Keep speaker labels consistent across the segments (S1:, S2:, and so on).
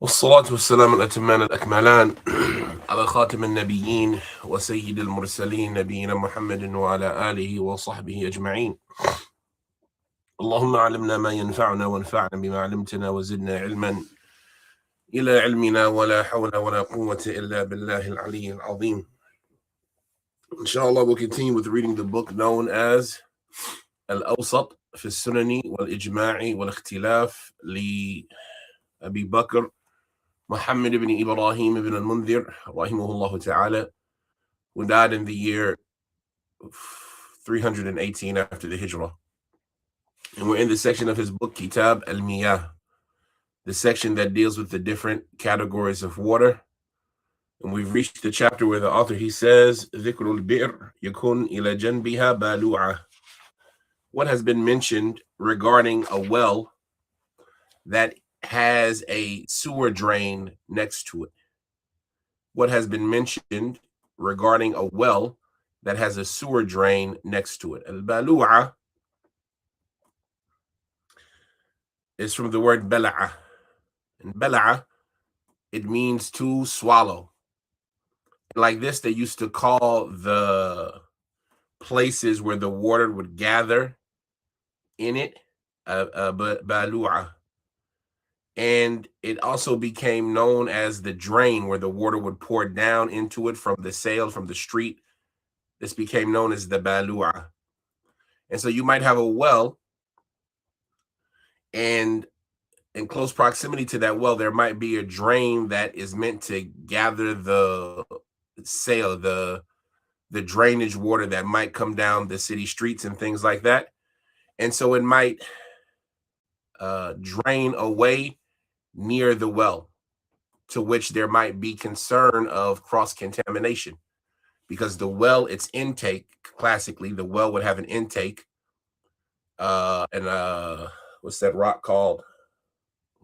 S1: والصلاة والسلام الأتمان الأكملان على خاتم النبيين وسيد المرسلين نبينا محمد وعلى آله وصحبه أجمعين. اللهم علمنا ما ينفعنا وانفعنا بما علمتنا وزدنا علما إلى علمنا ولا حول ولا قوة إلا بالله العلي العظيم. Inshallah, we'll continue with reading the book known as al-Awsat في السنن والإجماع والاختلاف لأبي بكر Muhammad ibn Ibrahim ibn al-Mundhir, rahimahullah ta'ala, who died in the year 318 after the Hijrah. And we're in the section of his book, Kitaab al-Miyaah, the section that deals with the different categories of water. And we've reached the chapter where the author, he says, ذِكْرُ الْبِئْرِ يَكُنْ إِلَى جَنْبِهَا بَالُوعَةٌ. What has been mentioned regarding a well that has a sewer drain next to it. What has been mentioned regarding a well that has a sewer drain next to it. Al-Balu'a is from the word bala'a. And bala'a, it means to swallow. Like this, they used to call the places where the water would gather in it, balu'a. And it also became known as the drain where the water would pour down into it from the sail, from the street. This became known as the balu'a. And so you might have a well, and in close proximity to that well, there might be a drain that is meant to gather the sail, the drainage water that might come down the city streets and things like that. And so it might drain away near the well, to which there might be concern of cross-contamination, because the well, its intake, classically, the well would have an intake, and what's that rock called?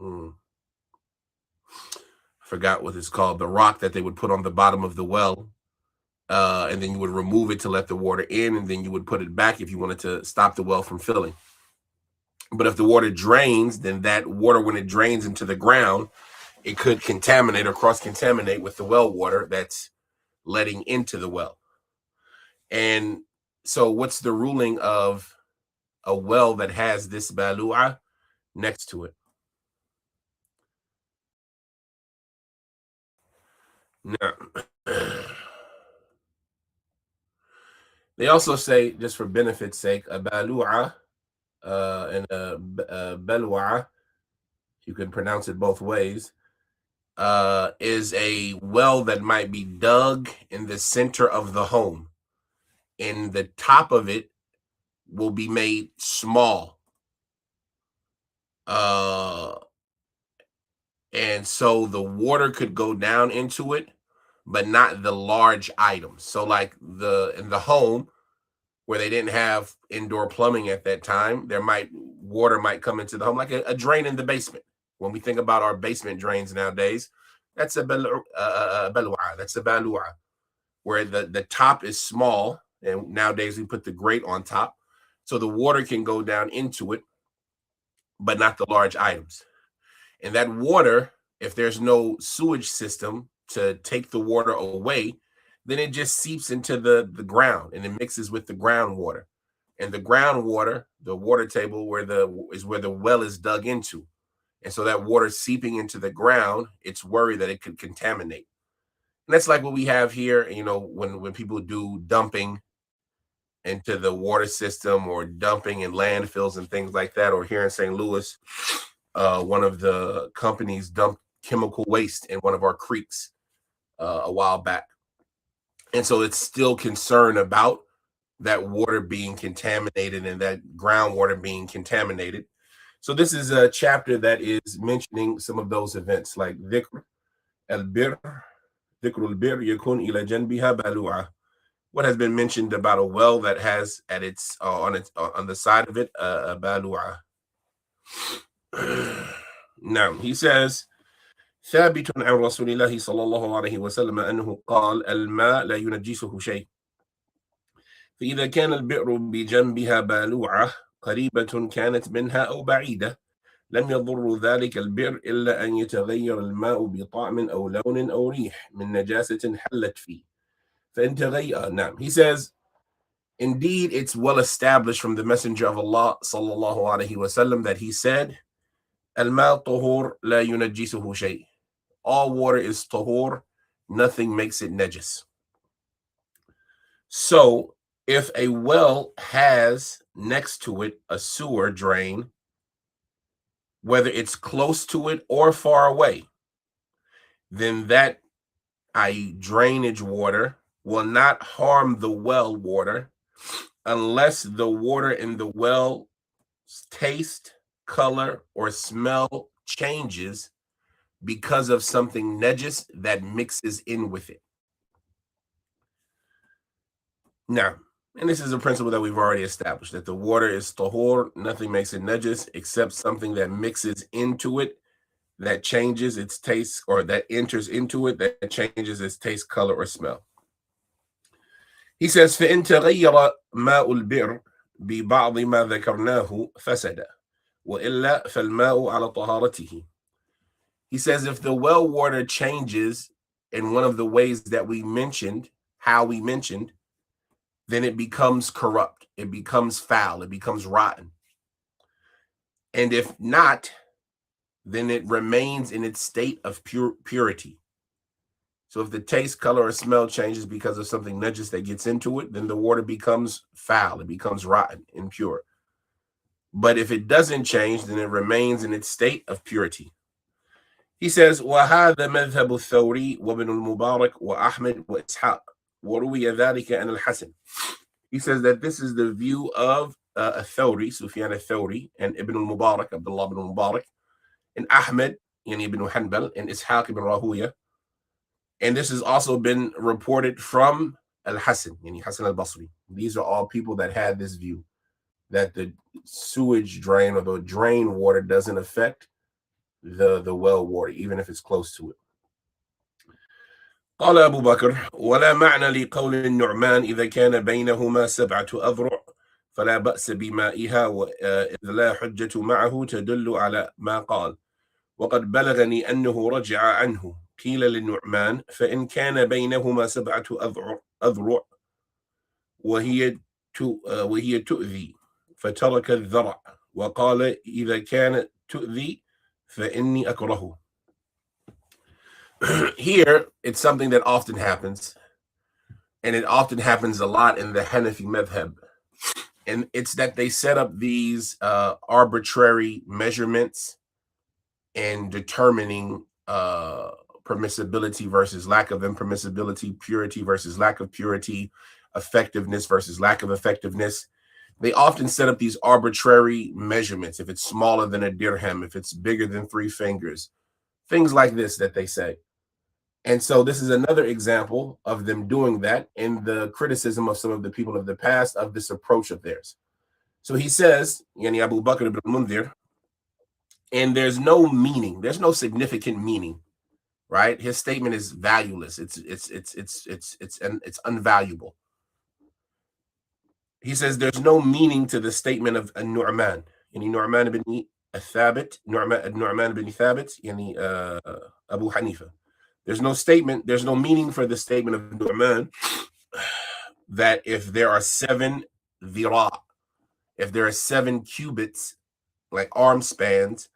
S1: I forgot what it's called. The rock that they would put on the bottom of the well, and then you would remove it to let the water in, and then you would put it back if you wanted to stop the well from filling. But if the water drains, then that water, when it drains into the ground, it could contaminate or cross-contaminate with the well water that's letting into the well. And so what's the ruling of a well that has this balu'a next to it? Now, they also say, just for benefit's sake, a balu'a and a balwa'a, you can pronounce it both ways, is a well that might be dug in the center of the home, and the top of it will be made small. And so the water could go down into it, but not the large items. So like in the home where they didn't have indoor plumbing at that time, water might come into the home, like a drain in the basement. When we think about our basement drains nowadays, that's a balwa, that's a balwa, where the top is small, and nowadays we put the grate on top, so the water can go down into it, but not the large items. And that water, if there's no sewage system to take the water away, then it just seeps into the ground, and it mixes with the groundwater. And the groundwater, the water table is where the well is dug into. And so that water seeping into the ground, it's worried that it could contaminate. And that's like what we have here, when people do dumping into the water system, or dumping in landfills and things like that. Or here in St. Louis, one of the companies dumped chemical waste in one of our creeks a while back. And so it's still concern about that water being contaminated and that groundwater being contaminated. So this is a chapter that is mentioning some of those events, like dhikr al-bir, dhikr al-bir yakun ila janbiha balu'a. What has been mentioned about a well that has at its on the side of it a balu'a. Now he says, ثابت عن رسول الله صلى الله عليه وسلم أنه قال الماء لا ينجسه شيء فإذا كان البئر بجنبها بالوعة قريبة كانت منها أو بعيدة لم يضر ذلك البر إلا أن يتغير الماء بطعم أو لون أو ريح من نجاسة حلت فيه فإن تغير نعم. He says, indeed, it's well established from the Messenger of Allah sallallahu alaihi wasallam that he said, "Al-ma tuhur la yunajjisuhu shay." All water is tahur, nothing makes it najis. So, if a well has next to it a sewer drain, whether it's close to it or far away, then that drainage water will not harm the well water unless the water in the well taste, color, or smell changes because of something najis that mixes in with it. Now, and this is a principle that we've already established, that the water is tahur, nothing makes it najis except something that mixes into it, that changes its taste, or that enters into it, that changes its taste, color, or smell. He says, فَإِن تَغَيَّرَ مَاءُ الْبِرِّ بِبَعْضِ مَا ذَكَرْنَاهُ فَسَدَ وَإِلَّا فَالْمَاءُ عَلَى طَهَارَتِهِ. He says, if the well water changes in one of the ways that we mentioned, how we mentioned, then it becomes corrupt, it becomes foul, it becomes rotten. And if not, then it remains in its state of purity. So if the taste, color, or smell changes because of something najis that gets into it, then the water becomes foul, it becomes rotten, impure. But if it doesn't change, then it remains in its state of purity. He says, وَهَذَا مَذْهَبُ الثَّوْرِي وَابْنُ الْمُبَارَكِ وَأَحْمَدْ وَإِسْحَاقَ وَرُوِيَ ذَلِكَ عَنْ الْحَسَنِ. He says that this is the view of al-Thawri, Sufyan al-Thawri, and Ibn al-Mubarak, Abdullah ibn al-Mubarak, and Ahmed, yani Ibn Hanbal, and Ishaq ibn Rahuya. And this has also been reported from al-Hasan, yani Hasan al-Basri. These are all people that had this view, that the sewage drain or the drain water doesn't affect the well water, even if it's close to it. قال أبو بكر ولا معنى لقول النعمان إذا كان بينهما 7 أذرع فلا بأس بمائها إذ لا حجة معه تدل على ما قال وقد بلغني أنه رجع عنه قيل للنعمان فإن كان بينهما 7 أذرع وهي تؤذي فترك الذرع وقال إذا كانت تؤذي فإني أكرهه. Here, it's something that often happens, and it often happens a lot in the Hanafi madhab, and it's that they set up these arbitrary measurements in determining permissibility versus lack of impermissibility, purity versus lack of purity, effectiveness versus lack of effectiveness. They often set up these arbitrary measurements. If it's smaller than a dirham, if it's bigger than 3 fingers, things like this that they say. And so this is another example of them doing that in the criticism of some of the people of the past of this approach of theirs. So he says, Yani Abu Bakr ibn Mundhir, and there's no meaning, there's no significant meaning, right? His statement is valueless. It's unvaluable. He says there's no meaning to the statement of Nu'man. Yani Nu'man ibn Thabit, Nu'man ibn Thabit, yani Abu Hanifa. There's no statement, there's no meaning for the statement of Nu'man that if there are 7 dhira, if there are 7 cubits, like arm spans,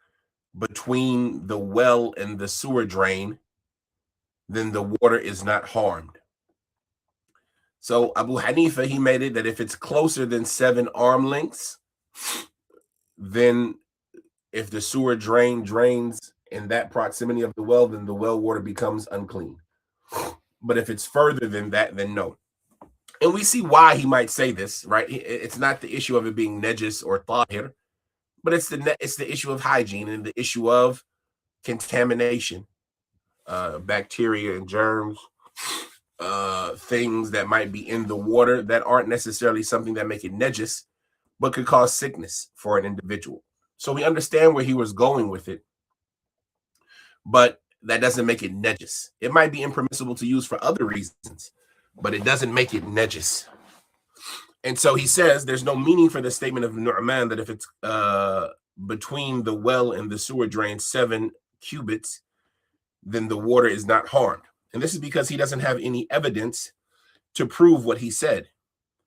S1: between the well and the sewer drain, then the water is not harmed. So Abu Hanifa, he made it that if it's closer than 7 arm lengths, then if the sewer drains in that proximity of the well, then the well water becomes unclean. But if it's further than that, then no. And we see why he might say this, right? It's not the issue of it being najis or tahir, but it's the issue of hygiene and the issue of contamination, bacteria and germs, things that might be in the water that aren't necessarily something that make it najis, but could cause sickness for an individual. So we understand where he was going with it, but that doesn't make it najis. It might be impermissible to use for other reasons, but it doesn't make it najis. And so he says there's no meaning for the statement of Nu'man that if it's between the well and the sewer drain 7 cubits, then the water is not harmed. And this is because he doesn't have any evidence to prove what he said.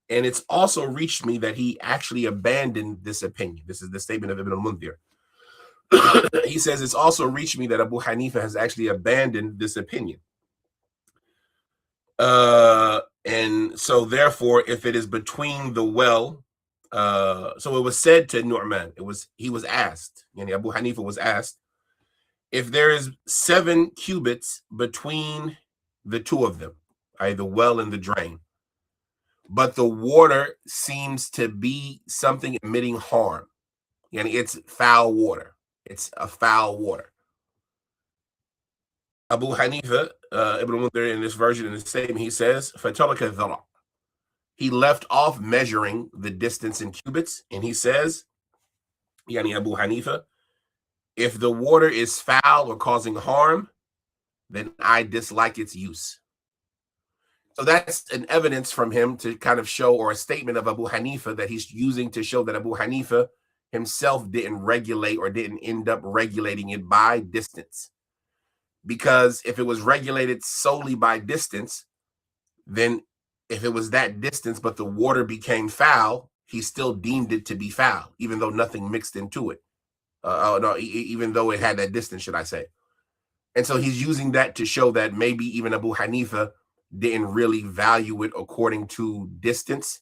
S1: And it's also reached me that he actually abandoned this opinion. This is the statement of Ibn al-Mundhir. He says, it's also reached me that Abu Hanifa has actually abandoned this opinion. And so therefore, if it is between the well, so it was said to Nu'man, he was asked, Abu Hanifa was asked, if there is 7 cubits between the two of them, the well and the drain, but the water seems to be something emitting harm, it's foul water. It's a foul water. Abu Hanifa, Ibn Mundhir, in this version, in the statement, he says, فَتَرَكَ الذَّرَعَ. He left off measuring the distance in cubits, and he says, Abu Hanifa, if the water is foul or causing harm, then I dislike its use. So that's an evidence from him to kind of show, or a statement of Abu Hanifa that he's using to show that Abu Hanifa himself didn't regulate or didn't end up regulating it by distance. Because if it was regulated solely by distance, then if it was that distance, but the water became foul, he still deemed it to be foul, even though nothing mixed into it. Even though it had that distance, should I say. And so he's using that to show that maybe even Abu Hanifa didn't really value it according to distance,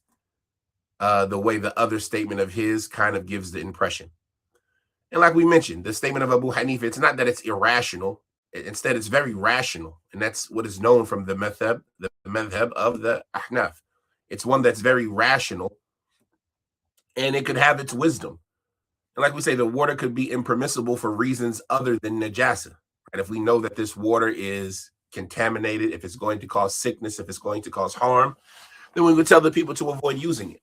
S1: the way the other statement of his kind of gives the impression. And like we mentioned, the statement of Abu Hanifa, it's not that it's irrational. Instead, it's very rational. And that's what is known from the madhab of the Ahnaf. It's one that's very rational, and it could have its wisdom. And like we say, the water could be impermissible for reasons other than najasa. And if we know that this water is contaminated, if it's going to cause sickness, if it's going to cause harm, then we would tell the people to avoid using it.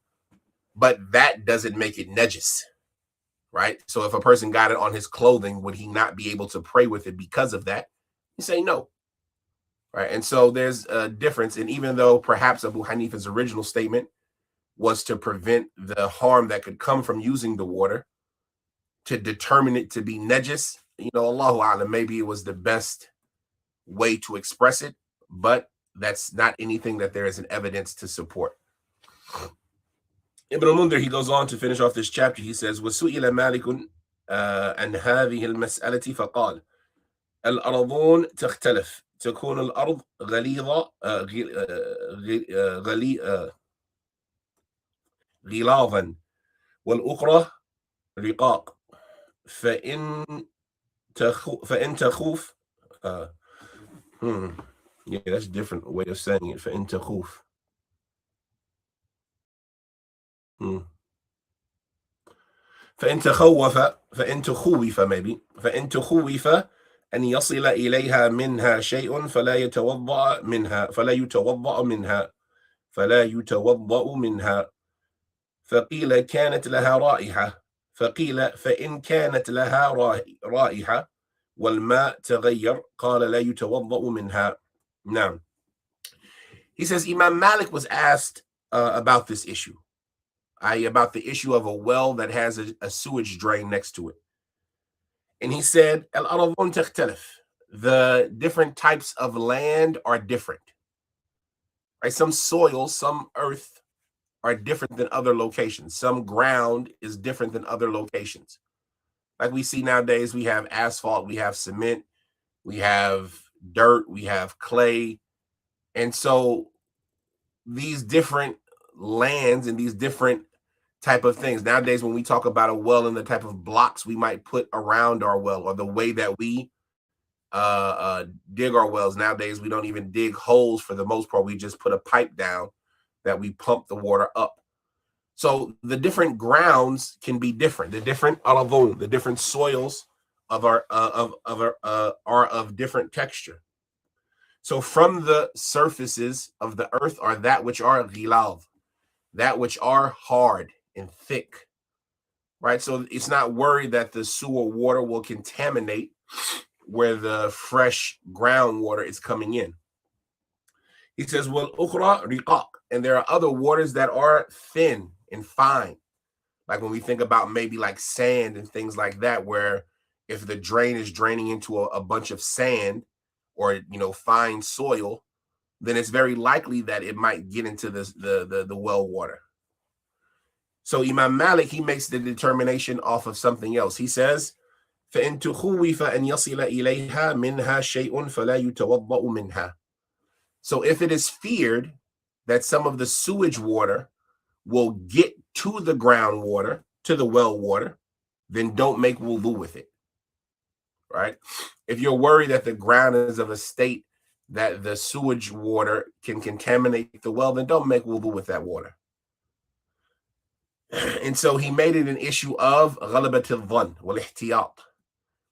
S1: But that doesn't make it najis, right? So if a person got it on his clothing, would he not be able to pray with it because of that? You say no, right? And so there's a difference. And even though perhaps Abu Hanifa's original statement was to prevent the harm that could come from using the water, to determine it to be najis, Allahu A'lam, maybe it was the best way to express it, but that's not anything that there is an evidence to support. Ibn al-Mundhir, he goes on to finish off this chapter. He says, وَسُئِلَ مَالِكٌ عَنْ هَذِهِ الْمَسْأَلَةِ فَقَالَ الْأَرْضُونَ تَخْتَلِفُ تكون الأرض غليظة غلاظا والأخرى رقاق فإن تخوف yeah, that's a different way of saying it. فإن تخوف فإن تخوف maybe فإن تخوف أن يصل إليها منها شيء فلا يتوضأ منها فقيل كانت لها رائحة فقيل فإن كانت لها رائحة والماء تغير قال لا يتوضأ منها. Now, he says Imam Malik was asked about this issue, about the issue of a well that has a sewage drain next to it. And he said, Al-Aradun takhtalif, the different types of land are different. Right? Some soils, some earth are different than other locations. Some ground is different than other locations. Like we see nowadays, we have asphalt, we have cement, we have dirt, we have clay. And so these different lands and these different type of things. Nowadays, when we talk about a well and the type of blocks we might put around our well, or the way that we dig our wells, nowadays we don't even dig holes for the most part. We just put a pipe down that we pump the water up. So the different grounds can be different. The different soils of our are of different texture. So from the surfaces of the earth are that which are ghilal, that which are hard and thick, right? So it's not worried that the sewer water will contaminate where the fresh groundwater is coming in. He says, well, ukhra riqaq, and there are other waters that are thin and fine, Like when we think about maybe like sand and things like that, where if the drain is draining into a bunch of sand or fine soil, then it's very likely that it might get into the well water. So Imam Malik, he makes the determination off of something else. He says, فَإِن تُخُوِّفَ أَن يَصِلَ إِلَيْهَا مِنْهَا شَيْءٌ فَلَا يُتَوَضَّأُ مِنْهَا. So if it is feared that some of the sewage water will get to the groundwater, to the well water, then don't make wudu with it, right? If you're worried that the ground is of a state that the sewage water can contaminate the well, then don't make wudu with that water. And so he made it an issue of غلبة الظن والاحتياط,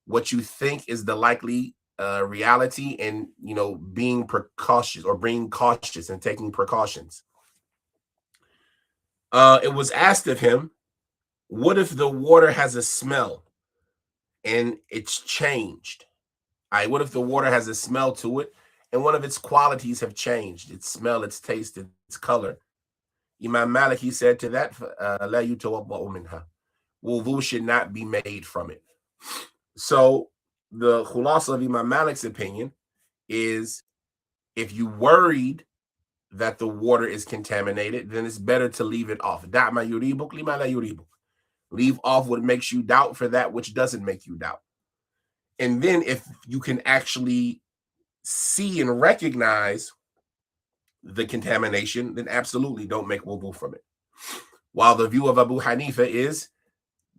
S1: what you think is the likely reality, and being precautious or being cautious and taking precautions. It was asked of him, what if the water has a smell and it's changed? What if the water has a smell to it and one of its qualities have changed, its smell, its taste, its color? Imam Malik, he said to that, لا يتوضأ منها. Wudu should not be made from it. So the khulasa of Imam Malik's opinion is, if you worried that the water is contaminated, then it's better to leave it off. Da' ma yuribuk lima la yuribuk. Leave off what makes you doubt for that which doesn't make you doubt. And then if you can actually see and recognize the contamination, then absolutely don't make wudu from it. While the view of Abu Hanifa is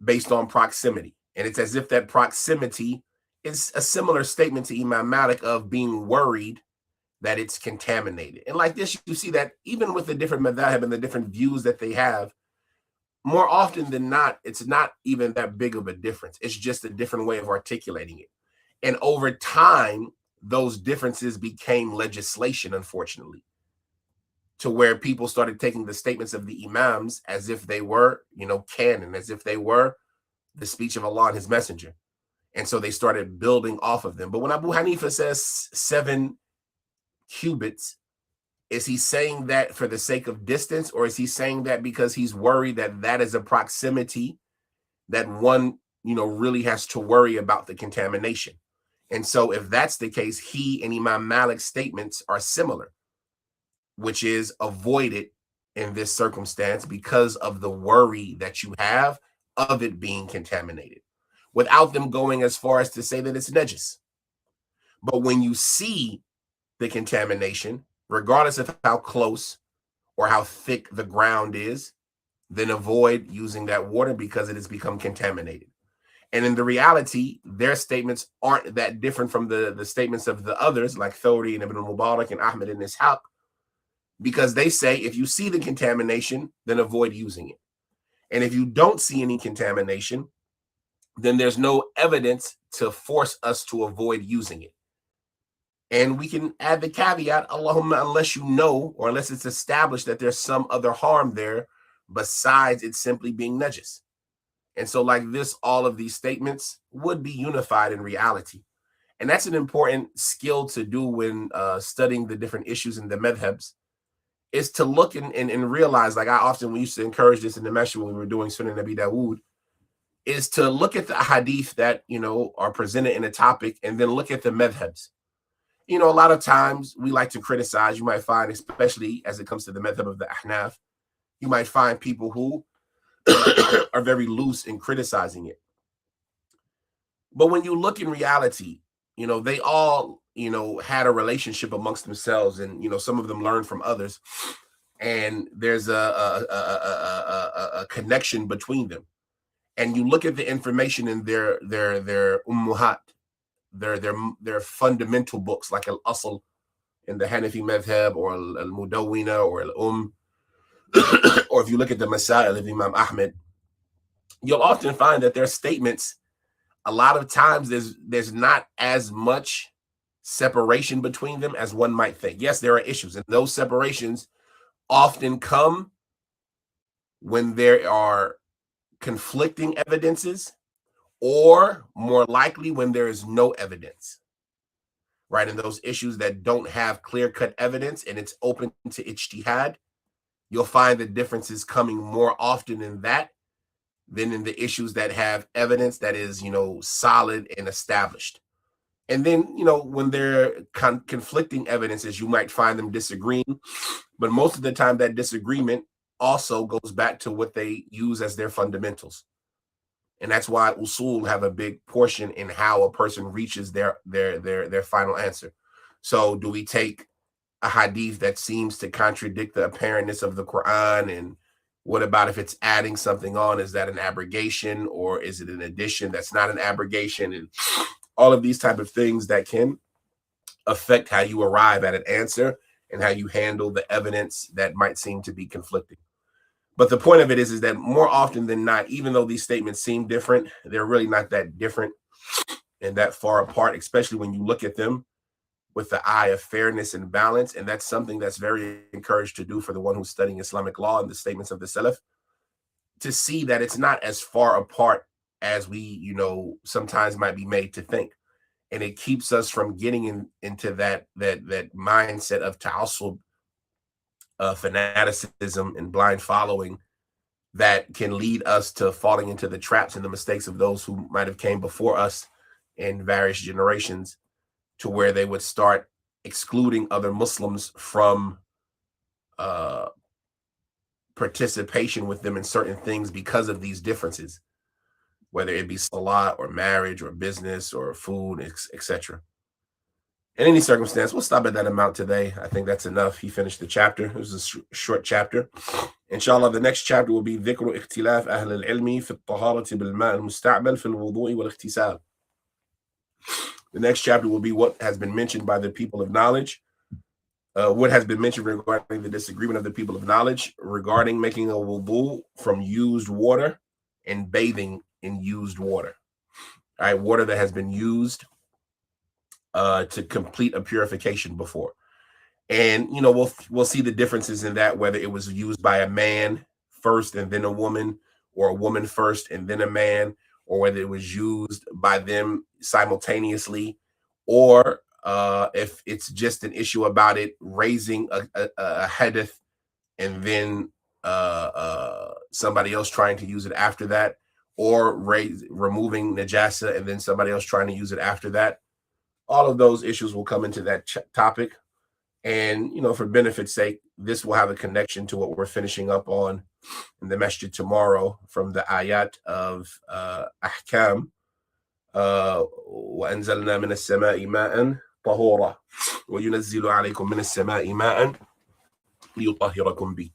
S1: based on proximity. And it's as if that proximity is a similar statement to Imam Malik of being worried that it's contaminated. And like this, you see that even with the different madhab and the different views that they have, more often than not, it's not even that big of a difference. It's just a different way of articulating it. And over time, those differences became legislation, unfortunately, to where people started taking the statements of the imams as if they were, canon, as if they were the speech of Allah and his messenger. And so they started building off of them. But when Abu Hanifa says 7 cubits, is he saying that for the sake of distance, or is he saying that because he's worried that that is a proximity that one, really has to worry about the contamination? And so if that's the case, he and Imam Malik's statements are similar, which is avoid it in this circumstance because of the worry that you have of it being contaminated, without them going as far as to say that it's najis. But when you see the contamination, regardless of how close or how thick the ground is, then avoid using that water because it has become contaminated. And in the reality, their statements aren't that different from the statements of the others, like Thawri and Ibn Mubarak and Ahmed and Ishaq, because they say if you see the contamination, then avoid using it. And if you don't see any contamination, then there's no evidence to force us to avoid using it. And we can add the caveat, Allahumma, unless you know, or unless it's established that there's some other harm there besides it simply being najis. And so like this, all of these statements would be unified in reality. And that's an important skill to do when studying the different issues in the madhabs, is to look and realize, like we used to encourage this in the masjid when we were doing Sunan Abi Dawood, is to look at the hadith that, are presented in a topic and then look at the madhabs. A lot of times we like to criticize. You might find, especially as it comes to the madhab of the Ahnaf, you might find people who are very loose in criticizing it. But when you look in reality, they all, had a relationship amongst themselves, and, some of them learned from others. And there's a connection between them. And you look at the information in their ummuhat, their fundamental books, like al-Asl in the Hanafi madhab, or al-Mudawwina, or al-Or if you look at the Masail of Imam Ahmed, you'll often find that their statements, a lot of times there's not as much separation between them as one might think. Yes, there are issues, and those separations often come when there are conflicting evidences, or more likely when there is no evidence, right? And those issues that don't have clear-cut evidence and it's open to ijtihad, you'll find the differences coming more often in that then in the issues that have evidence that is, solid and established. And then, when they're conflicting evidences, you might find them disagreeing. But most of the time, that disagreement also goes back to what they use as their fundamentals. And that's why usul have a big portion in how a person reaches their final answer. So do we take a hadith that seems to contradict the apparentness of the Quran? And what about if it's adding something on? Is that an abrogation, or is it an addition that's not an abrogation? And all of these type of things that can affect how you arrive at an answer and how you handle the evidence that might seem to be conflicting. But the point of it is that more often than not, even though these statements seem different, they're really not that different and that far apart, especially when you look at them with the eye of fairness and balance. And that's something that's very encouraged to do for the one who's studying Islamic law and the statements of the Salaf, to see that it's not as far apart as we, sometimes might be made to think. And it keeps us from getting into that mindset of ta'assub, fanaticism and blind following that can lead us to falling into the traps and the mistakes of those who might have came before us in various generations, to where they would start excluding other Muslims from participation with them in certain things because of these differences, whether it be salah or marriage or business or food, etc. In any circumstance, we'll stop at that amount today. I think that's enough. He finished the chapter. It was a short chapter. Inshallah, the next chapter will be ذكر اختلاف أهل العلم في الطهارة بالماء المستعمل في الوضوء والاغتسال. The next chapter will be what has been mentioned by the people of knowledge, what has been mentioned regarding the disagreement of the people of knowledge regarding making a wudu from used water and bathing in used water. All right, water that has been used to complete a purification before. And, we'll see the differences in that, whether it was used by a man first and then a woman, or a woman first and then a man, or whether it was used by them simultaneously, or if it's just an issue about it raising a hadith and then somebody else trying to use it after that, or removing najasa and then somebody else trying to use it after that. All of those issues will come into that topic. And, for benefit's sake, this will have a connection to what we're finishing up on in the masjid tomorrow from the ayat of ahkam. وأنزلنا من السماء ماء طهورا وينزل عليكم من السماء ماء ليطهركم به.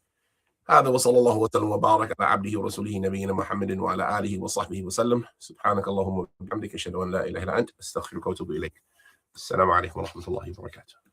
S1: هذا وصلى الله وسلم وبارك على عبده ورسوله نبينا محمد وعلى آله وصحبه وسلم. سبحانك اللهم وبحمدك أشهد أن لا إله إلا أنت أستغفرك وأتوب إليك. السلام عليكم ورحمة الله وبركاته.